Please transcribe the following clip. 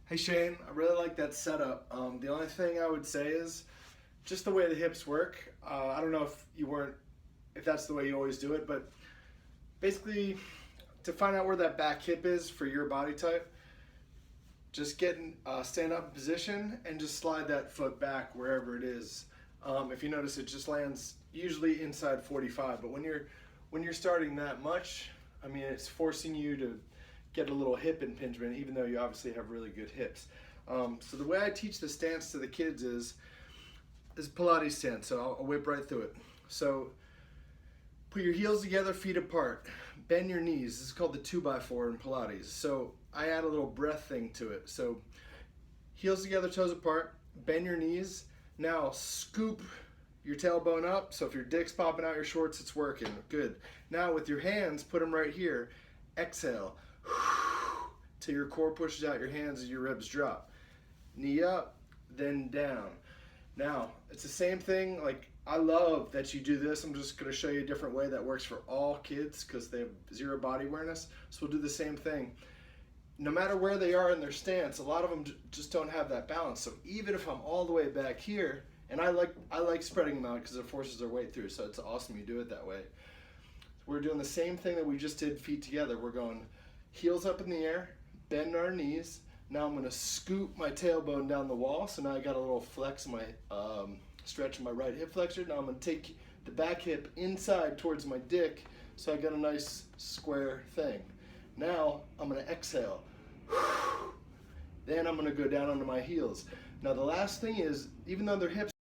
Hey Shane, I really like that setup. The only thing I would say is just the way the hips work. I don't know if that's the way you always do it, but basically to find out where that back hip is for your body type, just stand up in position and just slide that foot back wherever it is. If you notice, it just lands usually inside 45. But when you're starting that much, I mean, it's forcing you to get a little hip impingement, even though you obviously have really good hips. So the way I teach the stance to the kids is Pilates stance. So I'll whip right through it. So put your heels together, feet apart. Bend your knees. This is called the 2x4 in Pilates. So I add a little breath thing to it. So heels together, toes apart, bend your knees. Now scoop your tailbone up. So if your dick's popping out your shorts, it's working. Good. Now with your hands, put them right here. Exhale till your core pushes out your hands as your ribs drop. Knee up, then down. Now, it's the same thing. Like, I love that you do this. I'm just going to show you a different way that works for all kids because they have zero body awareness. So we'll do the same thing. No matter where they are in their stance, a lot of them just don't have that balance. So even if I'm all the way back here, and I like spreading them out because it forces their weight through, so it's awesome you do it that way. We're doing the same thing that we just did, feet together. We're going heels up in the air, bend our knees. Now I'm gonna scoop my tailbone down the wall. So now I got a little flex in my, stretch in my right hip flexor. Now I'm gonna take the back hip inside towards my dick. So I got a nice square thing. Now I'm gonna exhale. Then I'm gonna go down onto my heels. Now the last thing is, even though their hips